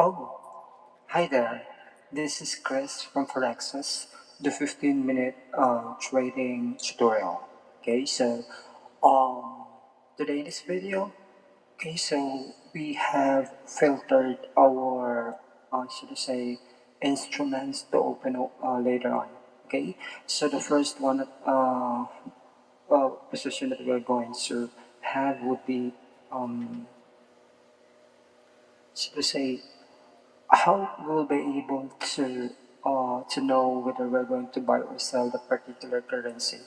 Oh, hi there. This is Chris from Forex, the 15-minute trading tutorial. Okay, so um, today in this video, okay, so we have filtered our, should I say, instruments to open later on. Okay, so the first one position that we're going to have would be, should I say, how we'll be able to know whether we're going to buy or sell the particular currency.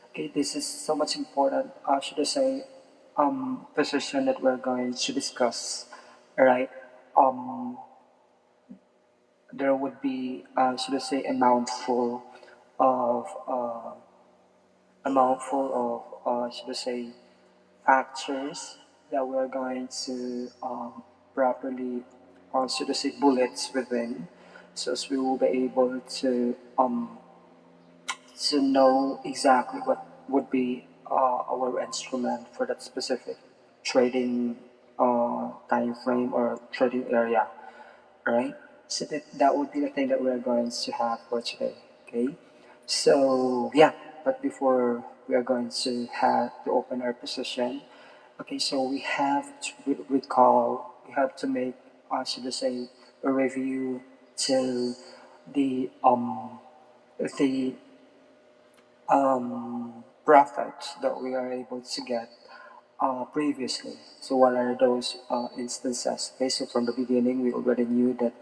Okay, this is so much important. Should I say, position that we're going to discuss. All right. Um, there would be, should I say, of a mouthful of, should I say, factors that we're going to properly, or should I say, bullets within, so as we will be able to know exactly what would be our instrument for that specific trading time frame or trading area, right? So that would be the thing that we're going to have for today. Okay. So yeah, but before we are going to have to open our position, okay. So we have to recall. We have to make, should I say, a review to the the profits that we are able to get previously. So what are those instances? Okay, so from the beginning, we already knew that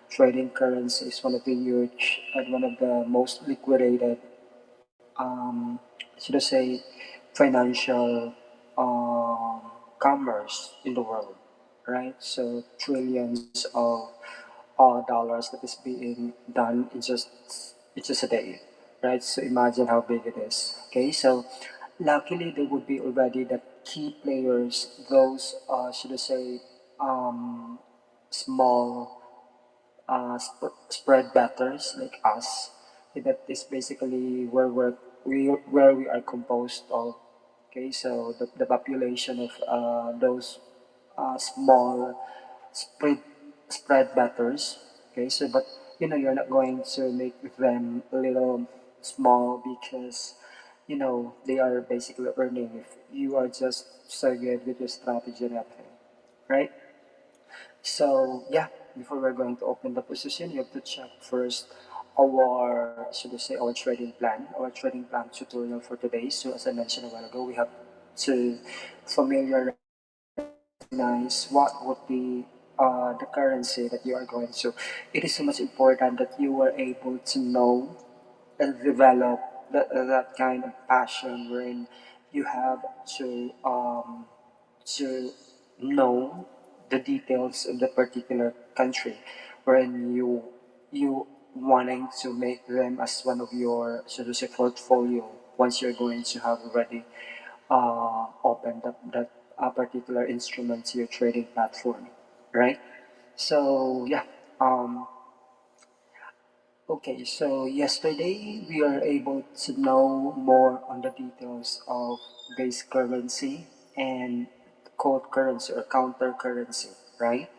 trading currency is one of the huge and one of the most liquidated, should I say, financial commerce in the world, right? So trillions of dollars that is being done in just a day, right? So imagine how big it is. Okay, so luckily there would be already the key players, those should I say, small spread betters like us. That is basically where we are composed of. Okay, so the population of those small spread spread betters. Okay, so but you're not going to make them a little small because they are basically earning if you are just so good with your strategy and everything, right? So yeah, before we're going to open the position, you have to check first our, should I say, our trading plan tutorial for today. So as I mentioned a while ago, we have to familiarize what would be the currency that you are going to. It is so much important that you are able to know and develop that kind of passion wherein you have to know the details of the particular country wherein you wanting to make them as one of your, so to say, portfolio once you're going to have already opened up that particular instrument to your trading platform, right? So yeah, um, okay, so yesterday we are able to know more on the details of base currency and cold currency or counter currency, right?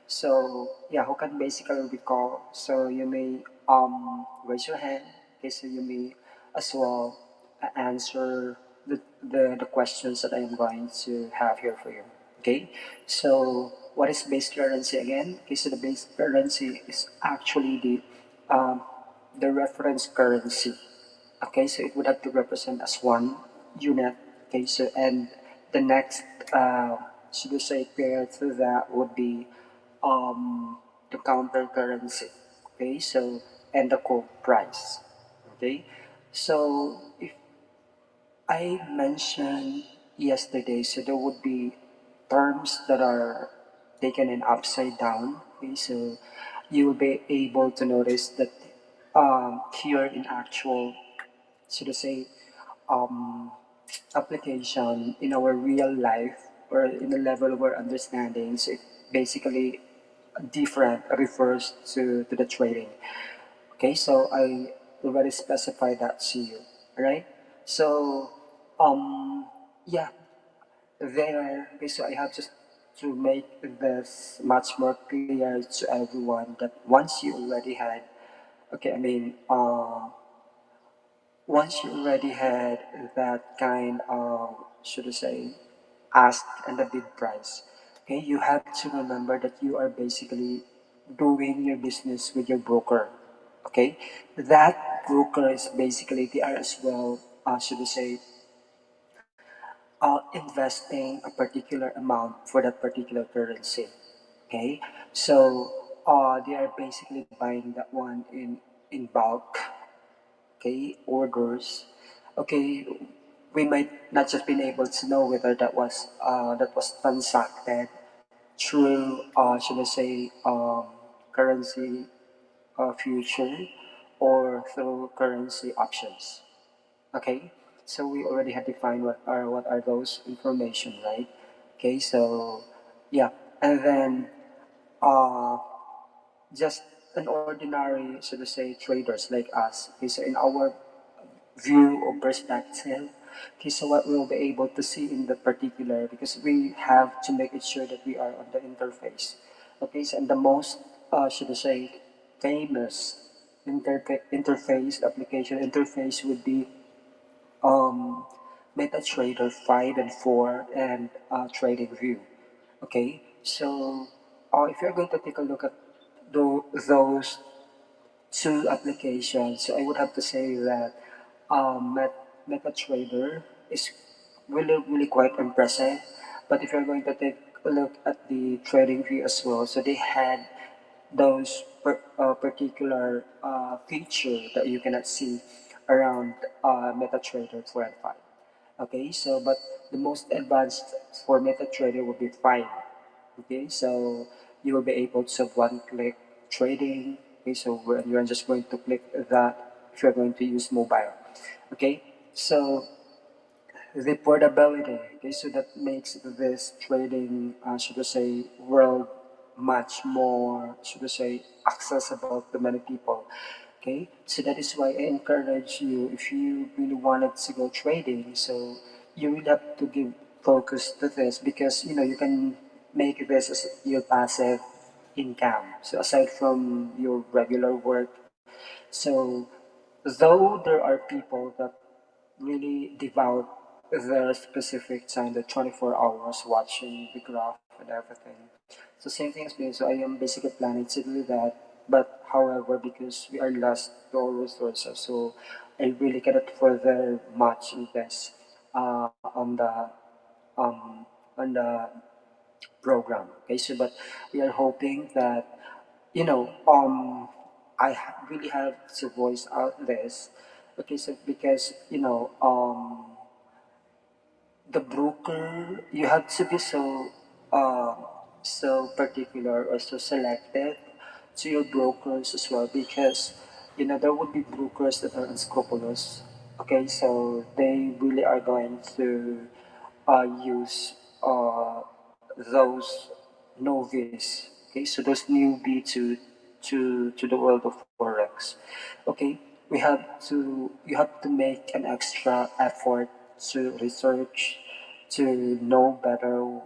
So yeah, who can basically recall? So you may raise your hand. Okay, so you may as well answer the questions that I am going to have here for you. Okay, so what is base currency again? Okay, so the base currency is actually um, the reference currency. Okay, so it would have to represent as one unit. Okay, so and the next, should we say, pair to that would be the counter currency. Okay, so and the quote price. Okay, so if I mentioned yesterday, so there would be terms that are taken in upside down. Okay, so you will be able to notice that here in actual, should I say, um, application in our real life or in the level of our understanding, so it basically different refers to the trading. Okay, so I already specified that to you, right? So, yeah, there. Okay, so I have just to make this much more clear to everyone that once you already had, okay, I mean, once you already had that kind of, should I say, ask and the bid price, okay, you have to remember that you are basically doing your business with your broker, okay? That broker is basically, they are as well, should I say, investing a particular amount for that particular currency, okay? So they are basically buying that one in bulk, okay, orders. Okay, we might not just been able to know whether that was transacted through, should I say, currency future or through currency options. Okay, so we already had defined what are those information, right? Okay, so yeah, and then uh, just an ordinary, so to say, traders like us. Okay, so in our view or perspective. Okay, so what we'll be able to see in the particular, because we have to make it sure that we are on the interface. Okay, so and the most, should I say, famous interface application interface would be um, MetaTrader 5 and 4 and TradingView. Okay, so if you're going to take a look at those two applications, so I would have to say that MetaTrader is really quite impressive. But if you're going to take a look at the trading view as well, so they had those particular feature that you cannot see around MetaTrader 4 and 5. Okay, so but the most advanced for MetaTrader will be 5. Okay, so you will be able to one click trading. Okay, so you're just going to click that if you're going to use mobile. Okay, so the portability. Okay, so that makes this trading, should I say, world much more, should I say, accessible to many people. Okay, so that is why I encourage you, if you really wanted to go trading, so you will have to give focus to this, because you know you can make this as your passive income. So aside from your regular work, so though there are people that really devout their specific time, the 24 hours watching the graph and everything. So same thing as me. So I am basically planning to do that. But however, because we are lost to our resources, so I really cannot further much invest um, on the program. Okay, so but we are hoping that, you know, really have to voice out this. Okay, so because the broker, you have to be uh, so particular or so selective to your brokers as well, because there would be brokers that are unscrupulous. Okay, so they really are going to use those novice, okay, so those newbie to the world of forex. Okay, you have to make an extra effort to research, to know better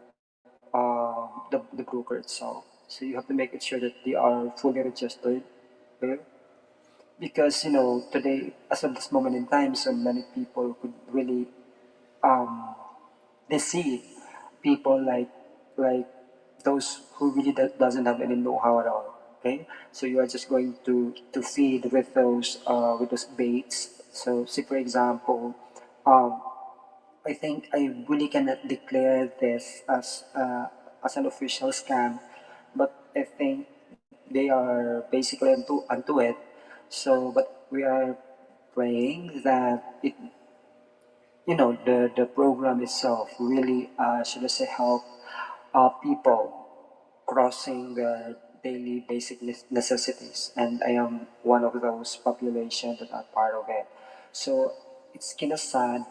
the broker itself. So you have to make it sure that they are fully registered, okay? Because today, as of this moment in time, so many people could really um, deceive people like those who really doesn't have any know-how at all. Okay, so you are just going to feed with those baits. So, say for example, um, I think I really cannot declare this as an official scam, but I think they are basically onto it. So, but we are praying that the program itself really, should I say, help people crossing their daily basic necessities, and I am one of those population that are part of it. So it's kind of sad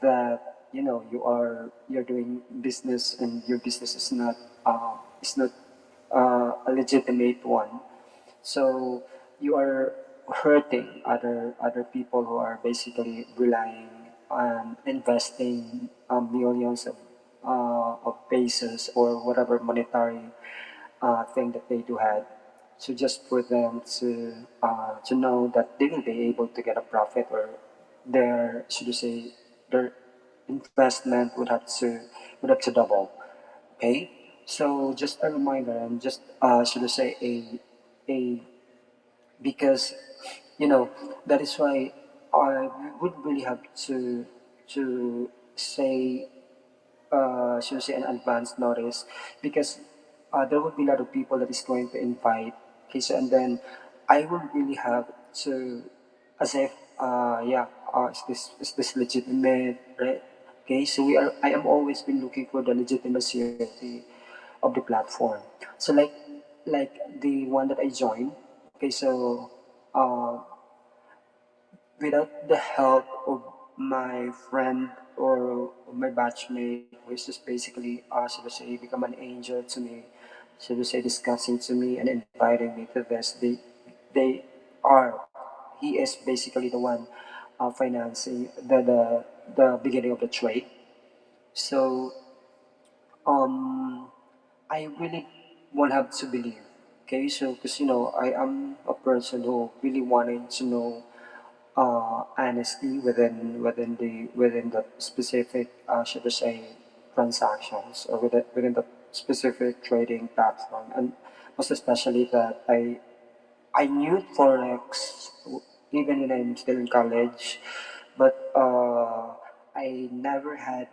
that you're doing business and your business is not a legitimate one. So you are hurting other people who are basically relying on investing millions of of pesos or whatever monetary thing that they do have. So just for them to know that they will be able to get a profit, or their, should you say, their investment would have to double. Okay, so just a reminder, and just should I say a because that is why I would really have to say, should I say, an advance notice, because there would be a lot of people that is going to invite. Okay, so and then I would really have to, as if, is this legitimate, right? Okay, so I am always been looking for the legitimacy of the platform. So like the one that I joined. Okay, so uh, without the help of my friend or my batchmate, who is just basically, so to say, become an angel to me, so to say, discussing to me and inviting me to this, they are, he is basically the one financing the beginning of the trade. So um, I really won't have to believe. Okay, so because I am a person who really wanted to know honesty within the specific, should I say, transactions, or within the specific trading platform, and most especially that I knew forex even when I'm still in college, but I never had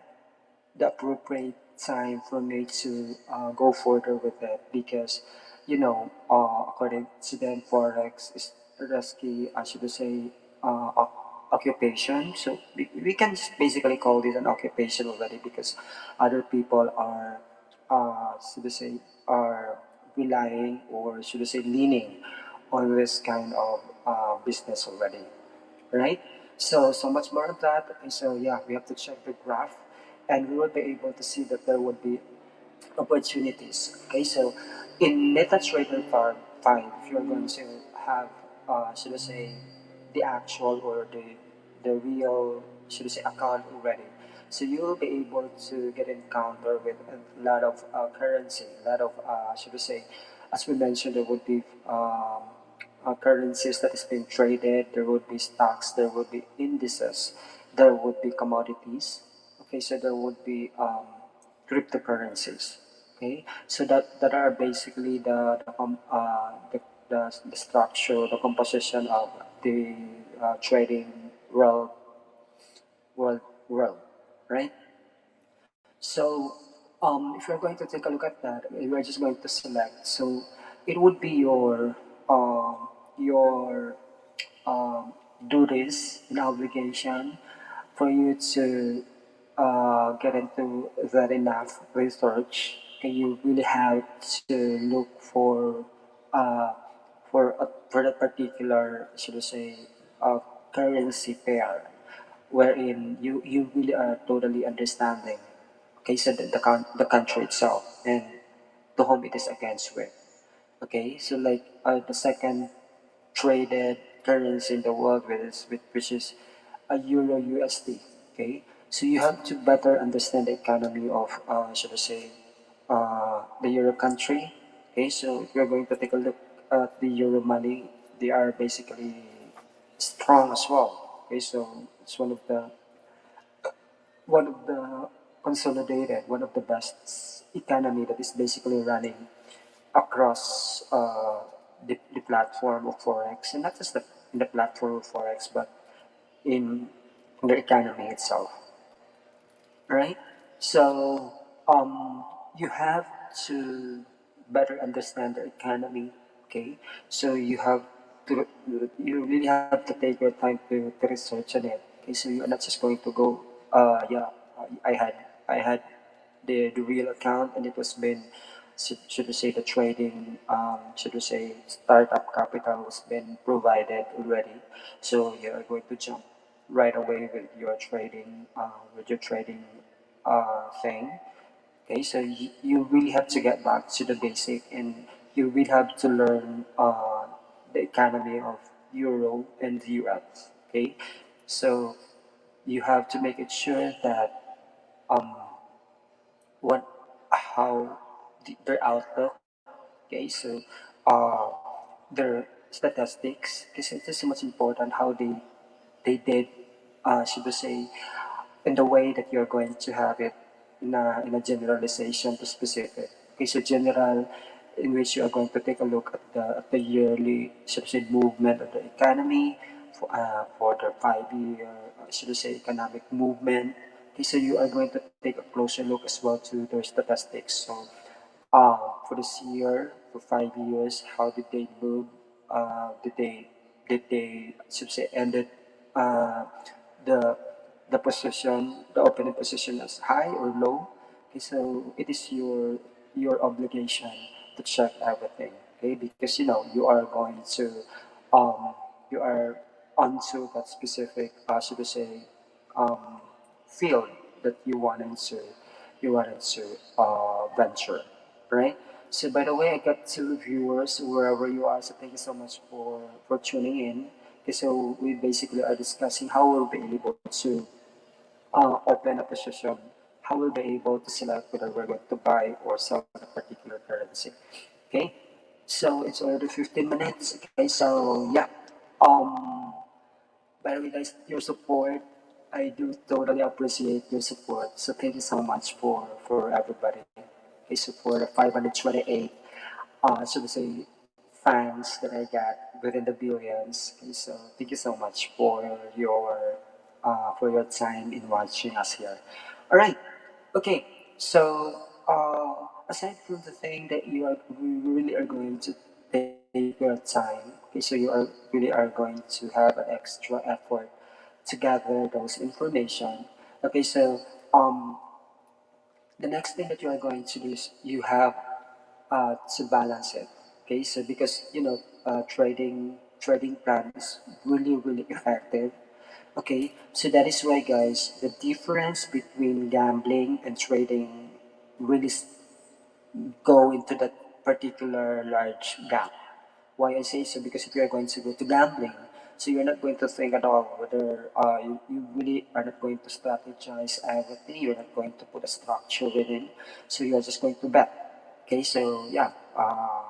the appropriate time for me to go further with it, because according to them, forex is a risky, I should say, occupation. So we can just basically call this an occupation already, because other people are, should I say, are relying, or should I say, leaning on this kind of business already, right? So much more of that. Okay, so yeah, we have to check the graph, and we will be able to see that there would be opportunities. Okay, so in MetaTrader 5, if you're going to have, should I say, the actual, or the real, should I say, account already, so you will be able to get encounter with a lot of currency, a lot of, should I say, as we mentioned, there would be currencies that is being traded. There would be stocks. There would be indices. There would be commodities. Okay, so there would be cryptocurrencies. Okay, so that are basically the structure, the composition of the trading world, world, world, right? So, if you're going to take a look at that, we're just going to select. So, it would be your duties and obligation for you to get into that enough research. Okay, you really have to look uh, for that particular, should I say, currency pair, wherein you really are totally understanding. Okay, so the country itself, and to whom it is against with. Okay, so like the second traded currency in the world, which is a euro USD. Okay, so you have to better understand the economy of, should I say, the euro country. Okay, so if you're going to take a look at the euro money, they are basically strong as well. Okay, so it's one of the consolidated, one of the best economy that is basically running across the platform of forex, and not just in the platform of forex, but in the economy itself, right? So you have to better understand the economy. Okay, so you really have to take your time to research on it. Okay, so you're not just going to go, yeah, I had the real account, and it was been, should we say, the trading, should we say, startup capital was been provided already, so you're going to jump right away with your trading thing. Okay, so you really have to get back to the basic, and you really have to learn the economy of euro and the US. Okay, so you have to make it sure that um, what how their outlook. Okay, so uh, their statistics, because it is so much important how they did, should we say, in the way that you're going to have it in a generalization to specific. Okay, so general, in which you are going to take a look at the yearly, should we say, movement of the economy for the 5 year, should we say, economic movement. Okay, so you are going to take a closer look as well to their statistics. So for this year, for 5 years, how did they move? Did they should say ended uh, the the position, the opening position as high or low? Okay, so it is your obligation to check everything. Okay, because you are going to um, you are onto that specific, should we say, um, field that you wanted to venture, right? So by the way, I got two viewers wherever you are. So thank you so much for tuning in. Okay, so we basically are discussing how we'll be able to open a position, how we'll be able to select whether we're going to buy or sell a particular currency. Okay, so it's already 15 minutes. Okay, so yeah. Um, by the way, guys, your support, I do totally appreciate your support. So thank you so much for everybody. Okay, so for the 528, should I say, fans that I got within the billions. Okay, so thank you so much for your time in watching us here. All right. Okay. So aside from the thing that we really are going to take your time. Okay, so really are going to have an extra effort to gather those information. Okay, so um, the next thing that you are going to do is you have to balance it. Okay, so because trading plan is really effective. Okay, so that is why, guys, the difference between gambling and trading really go into that particular large gap. Why I say so? Because if you are going to go to gambling, so you're not going to think at all whether you really are not going to strategize everything. You're not going to put a structure within. So you're just going to bet. Okay, so yeah,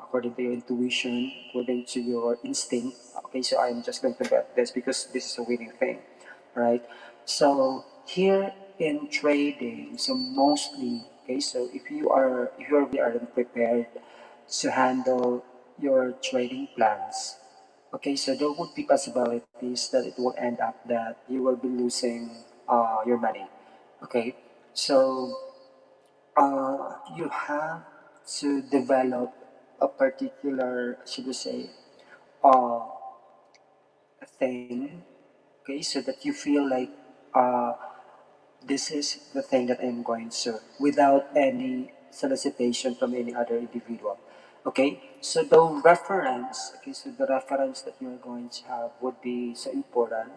according to your intuition, according to your instinct. Okay, so I'm just going to bet this because this is a winning thing, right? So here in trading, so mostly, okay, so if you really aren't prepared to handle your trading plans, okay, so there would be possibilities that it will end up that you will be losing your money. Okay, so you have to develop a particular, should we say, uh, thing, okay, so that you feel like uh, this is the thing that I'm going to, without any solicitation from any other individual. Okay, so the reference that you're going to have would be so important.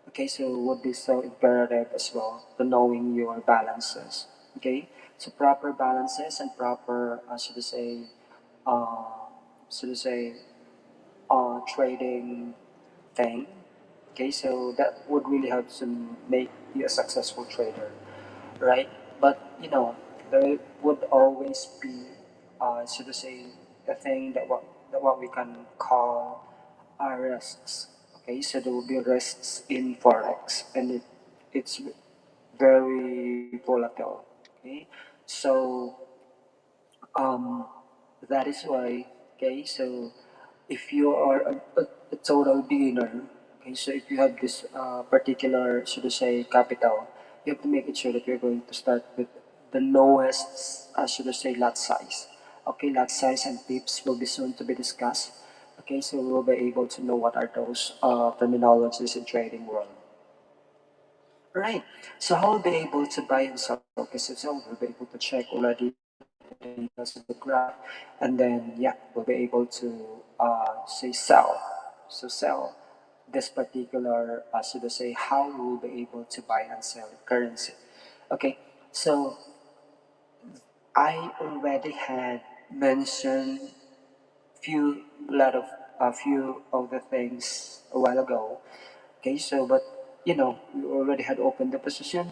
Okay, so would be so imperative as well, the knowing your balances. Okay, so proper balances and proper, uh, should I say, trading thing. Okay, so that would really help to make you a successful trader, right? But there would always be, should I say, a thing that what we can call risks. Okay, so there will be risks in forex, and it's very volatile. Okay, so um, that is why, okay, so if you are a total beginner, okay, so if you have this particular, should I say, capital, you have to make it sure that you're going to start with the lowest, should I say, lot size. Okay, lot size and pips will be soon to be discussed. Okay, so we'll be able to know what are those terminologies in trading world. Right. So how we'll be able to buy and sell? Okay, so we'll be able to check already details of the graph, and then yeah, we'll be able to say sell. So sell this particular, should I say, how we will be able to buy and sell currency. Okay, so I already had mentioned a few of the things a while ago. Okay, so but we already had opened the position.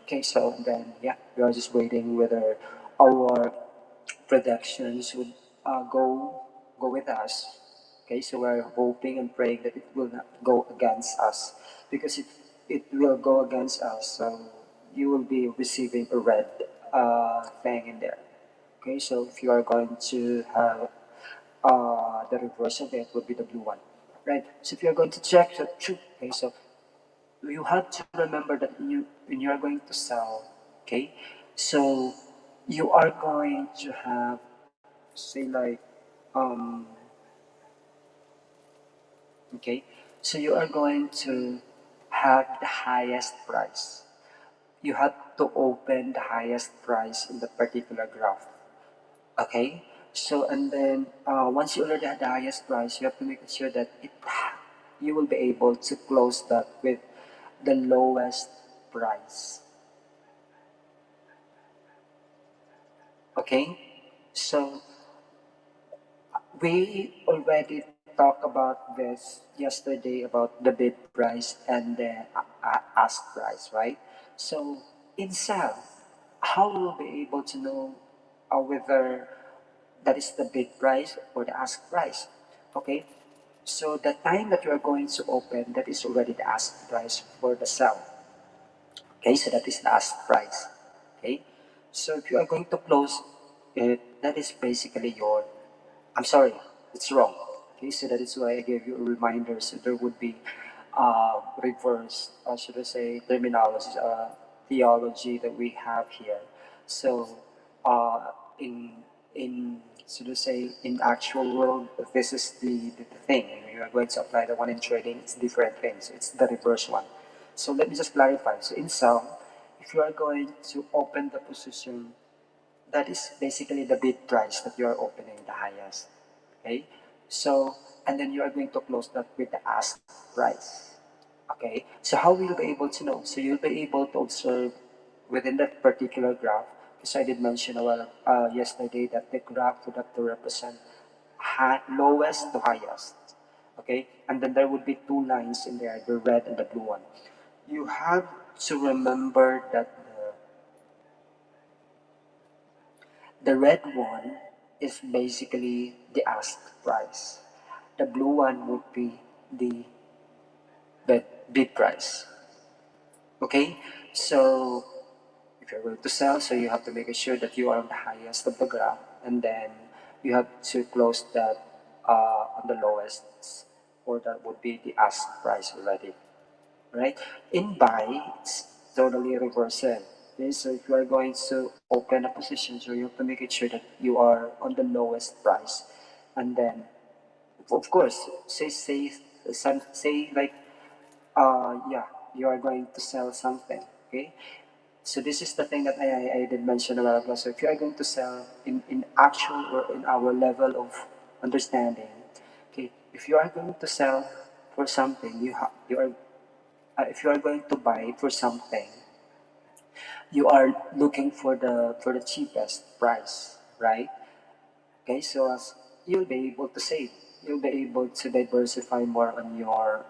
Okay, so then yeah, we are just waiting whether our predictions would go with us. Okay, so we're hoping and praying that it will not go against us, because if it will go against us, so you will be receiving a red thing in there. Okay, so if you are going to have the reverse of it would be the blue one, right? So if you're going to check the truth, okay, so you have to remember that when you are going to sell, okay, so you are going to have, say, like, um okay, so you are going to have the highest price. You have to open the highest price in the particular graph. Okay, so and then once you already have the highest price, you have to make sure that you will be able to close that with the lowest price. Okay, so we already talked about this yesterday about the bid price and the ask price, right? So in sell, how will we be able to know whether that is the bid price or the ask price? Okay, so the time that you are going to open, that is already the ask price for the sell. Okay, so that is the ask price. Okay, so if you are going to close it, that is basically your, I'm sorry, it's wrong. Okay, so that is why I gave you a reminder. So there would be reverse, should I say, terminology, theology that we have here. So uh, in should I say, in actual world, this is the thing. When you are going to apply the one in trading, it's different things. It's the reverse one. So let me just clarify. So in sum, if you are going to open the position, that is basically the bid price that you are opening the highest. Okay, so and then you are going to close that with the ask price. Okay, so how will you be able to know? So you'll be able to observe within that particular graph, because I did mention a while yesterday that the graph would have to represent lowest to highest. Okay, and then there would be two lines in there, the red and the blue one. You have to remember that the red one is basically the ask price. The blue one would be the bid price. Okay, so if you're going to sell, so you have to make sure that you are on the highest of the graph, and then you have to close that on the lowest, or that would be the ask price already, right? In buy, it's totally reversal. Okay, so if you are going to open a position, so you have to make it sure that you are on the lowest price, and then of course, say like yeah, you are going to sell something. Okay, so this is the thing that I did mention a while ago. So if you are going to sell in actual or in our level of understanding, okay, if you are going to sell for something, you are if you are going to buy for something, you are looking for the cheapest price, right? Okay, so as you'll be able to save, you'll be able to diversify more on your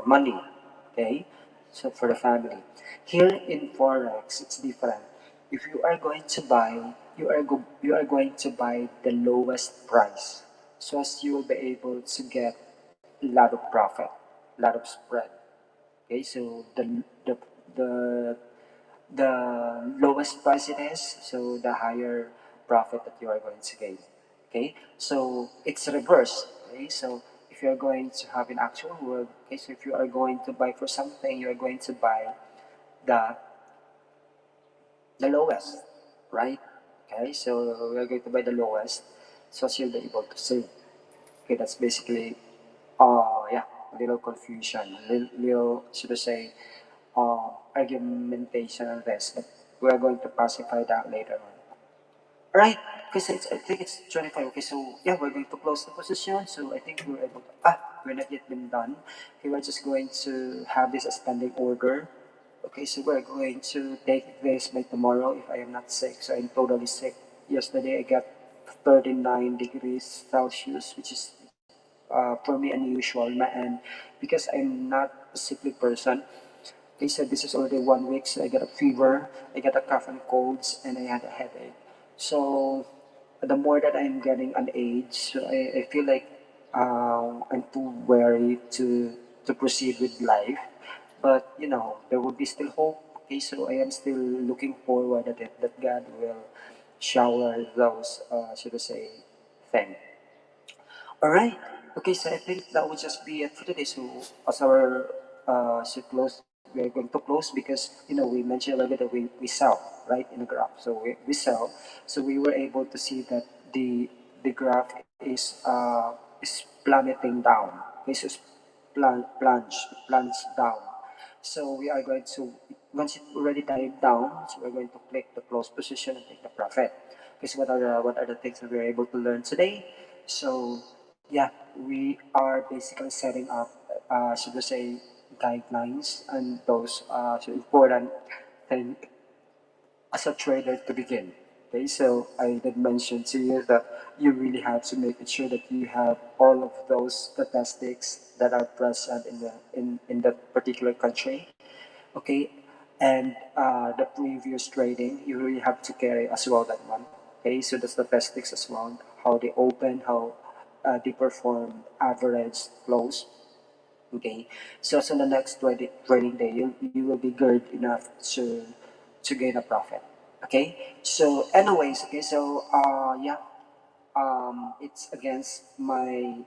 money. Okay, so for the family, here in forex, it's different. If you are going to buy, you are going to buy the lowest price, so as you will be able to get a lot of profit, a lot of spread. Okay, so the the lowest price it is, so the higher profit that you are going to gain. Okay, so it's reverse. Okay, so if you are going to have an actual world, okay, so if you are going to buy for something, you are going to buy the the lowest, right? Okay, so we are going to buy the lowest, so you'll be able to save. Okay, that's basically yeah, a little confusion, little should I say, argumentation on this, but we are going to pacify that later on. Right, because I think it's 25. Okay, so yeah, we're going to close the position. So I think we're able to, we're not yet been done. Okay, we're just going to have this as pending order. Okay, so we're going to take this by tomorrow if I am not sick. So I'm totally sick. Yesterday I got 39 degrees Celsius, which is for me unusual, and because I'm not a sickly person, They said this is already 1 week, so I got a fever, I got a cough and colds, and I had a headache. So the more that I'm getting an age, so I feel like I'm too wary to proceed with life. But there will be still hope. Okay, so I am still looking forward that that God will shower those, should I say, things. All right. Okay, so I think that would just be it for today. So as our should close, we are going to close because we mentioned earlier that we sell right in the graph. So we sell. So we were able to see that the graph is plummeting down. Okay, so it's plunge down. So we are going to, once it already died down, so we're going to click the close position and take the profit. Because what are the things that we're able to learn today? So yeah, we are basically setting up, should we say, guidelines and those so important things as a trader to begin. Okay, so I did mention to you that you really have to make it sure that you have all of those statistics that are present in that particular country. Okay, and the previous trading you really have to carry as well that one. Okay, so the statistics as well, how they open, how they perform, average close. Okay, so the next trading day you will be good enough to gain a profit. Okay, so anyways, okay, so yeah, it's against my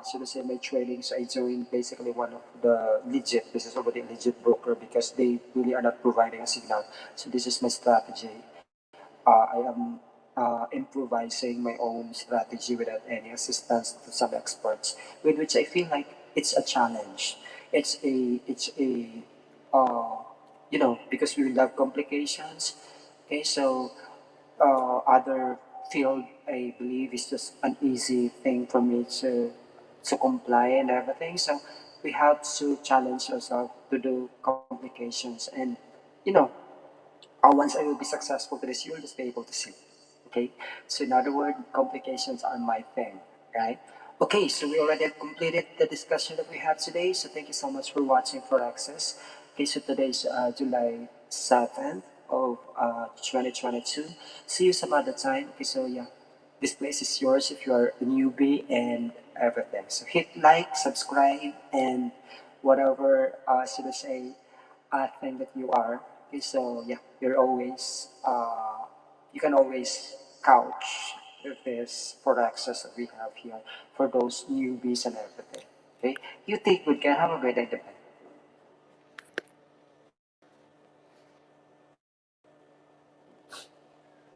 should I say my trading. So I joined basically one of the legit. This is already a legit broker because they really are not providing a signal. So this is my strategy. I am improvising my own strategy without any assistance to some experts, with which I feel like it's a challenge. Uh, because we love complications. Okay, so other field I believe is just an easy thing for me to comply and everything. So we have to challenge ourselves to do complications, and you know once I will be successful to this, you'll just be able to see. Okay? So in other words, complications are my thing, right? Okay, so we already have completed the discussion that we have today. So thank you so much for watching for access. Okay, so today's July 7th of 2022. See you some other time. Okay, so yeah, this place is yours if you are a newbie and everything. So hit like, subscribe, and whatever should I say thing that you are. Okay, so yeah, you can always couch this for access that we have here for those newbies and everything. Okay, you take good care. Have a great day.